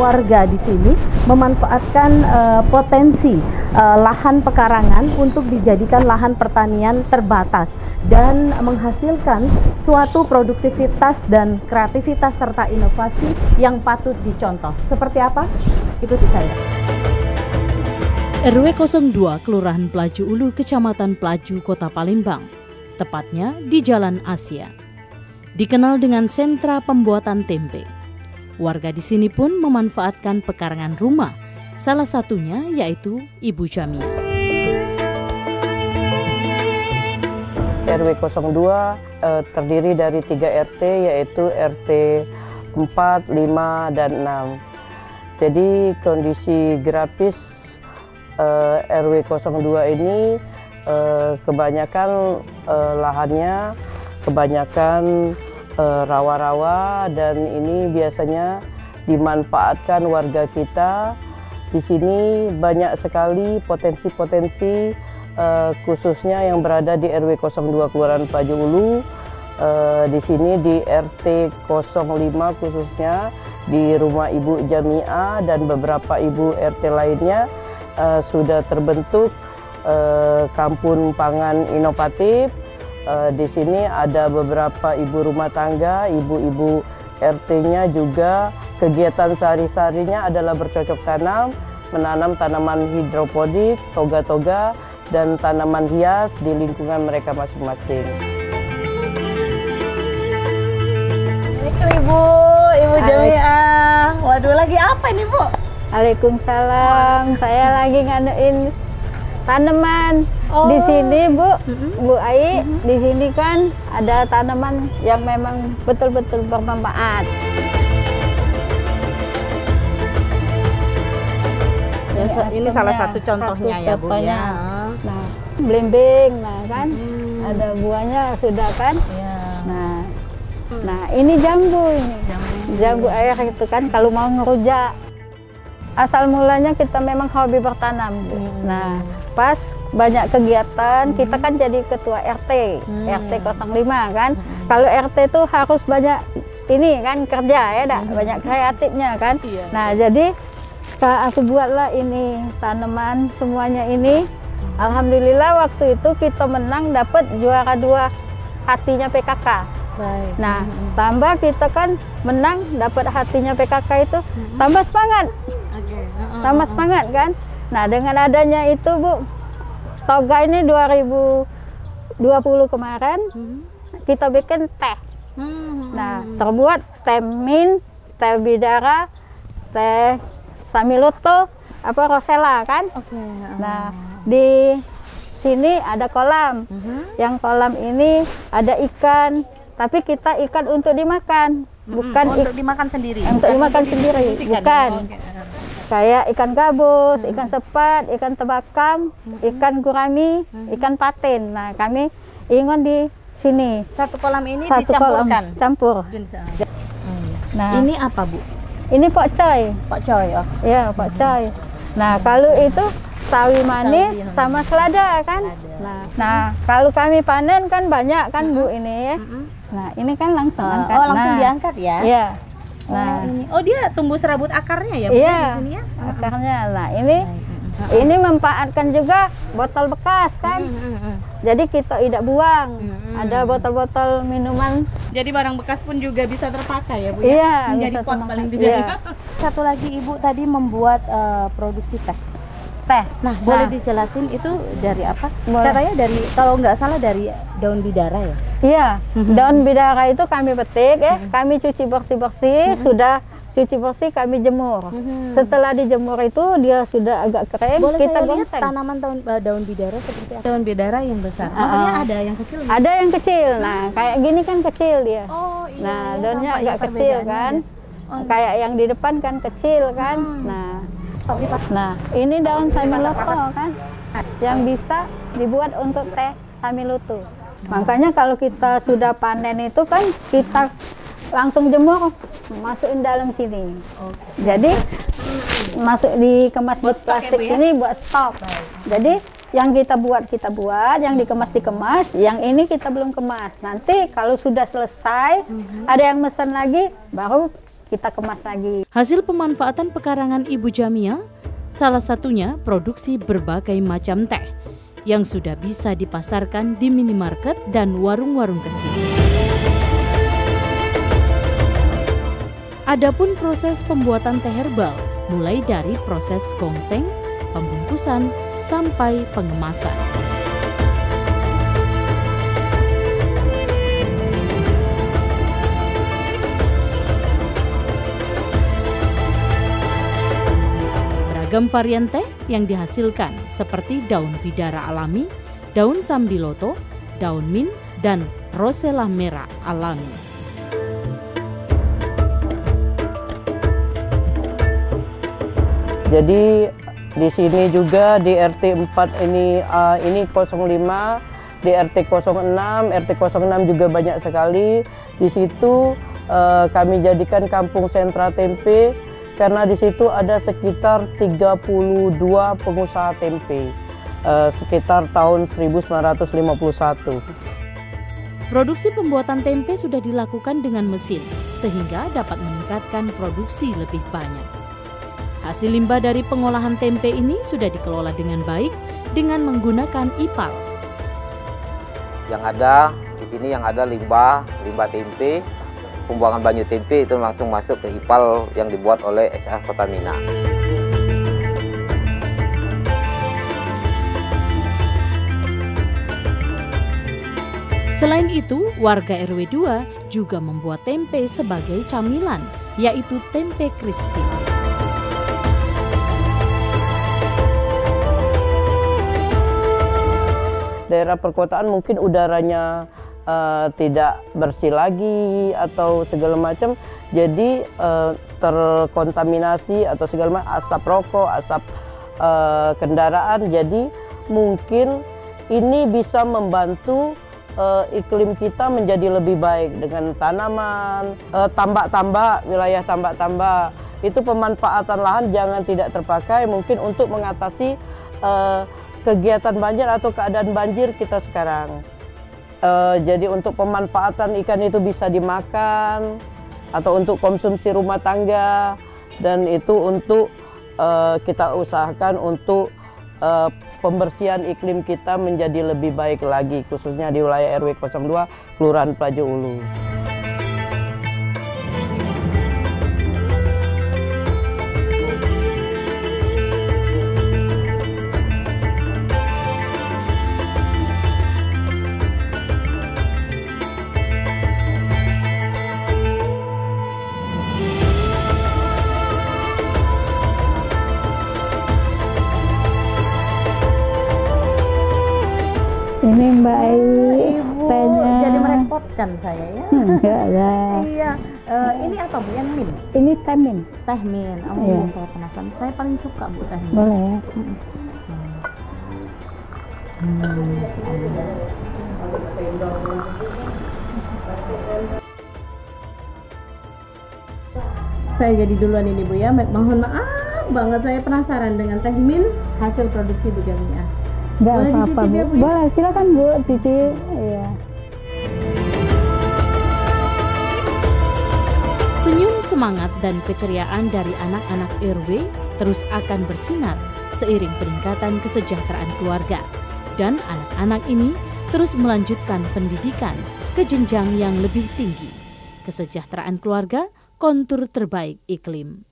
warga di sini memanfaatkan potensi lahan pekarangan untuk dijadikan lahan pertanian terbatas dan menghasilkan suatu produktivitas dan kreativitas serta inovasi yang patut dicontoh. Seperti apa? Ikuti saya. RW 02 Kelurahan Pelaju Ulu, Kecamatan Pelaju, Kota Palembang, tepatnya di Jalan Asia. Dikenal dengan sentra pembuatan tempe. Warga di sini pun memanfaatkan pekarangan rumah, salah satunya yaitu Ibu Jamia. RW 02 terdiri dari 3 RT, yaitu RT 4, 5, dan 6. Jadi kondisi grafis RW 02 ini kebanyakan lahannya kebanyakan rawa-rawa, dan ini biasanya dimanfaatkan warga kita. Di sini banyak sekali potensi-potensi khususnya yang berada di RW 02 Kelurahan Pelaju Ulu. Di sini di RT 05 khususnya di rumah Ibu Jamia dan beberapa ibu RT lainnya sudah terbentuk kampung pangan inovatif. Di sini ada beberapa ibu rumah tangga, ibu-ibu RT-nya juga kegiatan sehari-harinya adalah bercocok tanam, menanam tanaman hidroponik, toga-toga, dan tanaman hias di lingkungan mereka masing-masing. Ibu Jamia. Waduh, lagi apa ini, Bu? Waalaikumsalam. Saya lagi nganuin tanaman. Di sini, Bu Ai, di sini kan ada tanaman yang memang betul-betul bermanfaat. Ini salah satu contohnya ya, Bu ya. Nah, belimbing, nah kan, ada buahnya sudah kan. Ya. Nah ini jambu ini, jambu air itu kan kalau mau ngerujak. Asal mulanya kita memang hobi bertanam, Bu. Nah, pas banyak kegiatan, kita kan jadi ketua RT, RT 05 kan. Kalau RT itu harus banyak ini kan kerja ya, banyak kreatifnya kan. Nah, jadi aku buatlah ini tanaman semuanya ini. Alhamdulillah waktu itu kita menang, dapat juara 2 hatinya PKK. Baik. Nah, tambah kita kan menang dapat hatinya PKK itu, tambah semangat. Tambah semangat kan. Nah, dengan adanya itu, Bu, toga ini 2020 kemarin kita bikin teh. Nah, terbuat teh mint, teh bidara, teh samiloto, rosella kan. Nah, di sini ada kolam. Yang kolam ini ada ikan, tapi kita ikan untuk dimakan, bukan untuk dimakan sendiri. Untuk dimakan sendiri, bukan. Kayak ikan gabus, ikan sepat, ikan tebakam, ikan gurami, ikan patin. Nah, kami ingin di sini. Satu kolam ini Satu dicampurkan. kolam campur. Nah, ini apa, Bu? ini pokcoy. Pokcoy, oh. Ya, pokcoy. Nah, kalau itu sawi manis sama selada kan. Nah, kalau kami panen kan banyak kan, Bu, ini ya. Nah, ini kan langsung angkat. Oh, langsung diangkat ya? Iya. Nah, dia tumbuh serabut akarnya ya, Bu, iya, di sini ya? akarnya. Nah, ini memanfaatkan juga botol bekas kan. Jadi kita tidak buang. Ada botol-botol minuman. Jadi barang bekas pun juga bisa terpakai ya, Bu? Iya, menjadi bisa pot terpakai. paling tidak. Iya. Satu lagi, Ibu tadi membuat produksi teh. Teh. Nah, boleh dijelasin itu dari apa? Boleh. Katanya dari, kalau nggak salah dari daun bidara ya? Iya, daun bidara itu kami petik ya, kami cuci bersih-bersih, sudah cuci bersih kami jemur. Setelah dijemur itu dia sudah agak kering, Boleh kita saya lihat gongseng. tanaman daun bidara seperti apa? Daun bidara yang besar. Maksudnya ada yang kecil? Ada yang kecil. Nah, kayak gini kan kecil dia. Oh iya. Nah, daunnya nampak ya agak kecil kan. perbedaannya. Kayak yang di depan kan kecil kan. Nah, ini daun samiloto kan, yang bisa dibuat untuk teh samiloto. Makanya kalau kita sudah panen itu kan kita langsung jemur, masukin dalam sini. Jadi masuk dikemas di plastik ini buat stok. Jadi yang kita buat, yang dikemas, yang ini kita belum kemas. Nanti kalau sudah selesai, ada yang pesan lagi, baru kita kemas lagi. Hasil pemanfaatan pekarangan Ibu Jamia, salah satunya produksi berbagai macam teh yang sudah bisa dipasarkan di minimarket dan warung-warung kecil. Adapun proses pembuatan teh herbal, mulai dari proses gongseng, pembungkusan, sampai pengemasan. Beragam varian teh yang dihasilkan seperti daun bidara alami, daun sambiloto, daun mint, dan rosella merah alami. Jadi di sini juga di RT 4 ini 05, di RT 06, RT 06 juga banyak sekali. Di situ kami jadikan kampung sentra tempe karena di situ ada sekitar 32 pengusaha tempe sekitar tahun 1951. Produksi pembuatan tempe sudah dilakukan dengan mesin sehingga dapat meningkatkan produksi lebih banyak. Hasil limbah dari pengolahan tempe ini sudah dikelola dengan baik dengan menggunakan IPAL. Yang ada di sini limbah tempe, pembuangan banyu tempe itu langsung masuk ke IPAL yang dibuat oleh SH Pertamina. Selain itu, warga RW 2 juga membuat tempe sebagai camilan, yaitu tempe crispy. Daerah perkotaan mungkin udaranya tidak bersih lagi atau segala macam, jadi terkontaminasi atau segala macam asap rokok, asap kendaraan. Jadi mungkin ini bisa membantu iklim kita menjadi lebih baik dengan tanaman, tambak-tambak, wilayah tambak-tambak. Itu pemanfaatan lahan jangan tidak terpakai mungkin untuk mengatasi kegiatan banjir atau keadaan banjir kita sekarang. Jadi untuk pemanfaatan ikan itu bisa dimakan atau untuk konsumsi rumah tangga, dan itu untuk kita usahakan untuk pembersihan iklim kita menjadi lebih baik lagi, khususnya di wilayah RW 02 Kelurahan Plaju Ulu. Ini Mbak Ibu tehnya. jadi merepotkan saya ya. Enggak lah. Iya, ini apa Bu yang mint? Ini teh mint. Teh mint. Oh, Iya. saya penasaran. Saya paling suka Bu teh mint. Boleh ya. Saya jadi duluan ini Bu ya. Mohon maaf banget, saya penasaran dengan teh mint hasil produksi Bu Jamia. Enggak Boleh apa-apa dicicip Bu. ya, Bu, ya? Boleh, silakan Bu, cicip. Iya. Senyum semangat dan keceriaan dari anak-anak RW terus akan bersinar seiring peningkatan kesejahteraan keluarga. Dan anak-anak ini terus melanjutkan pendidikan ke jenjang yang lebih tinggi. Kesejahteraan keluarga, kontur terbaik iklim.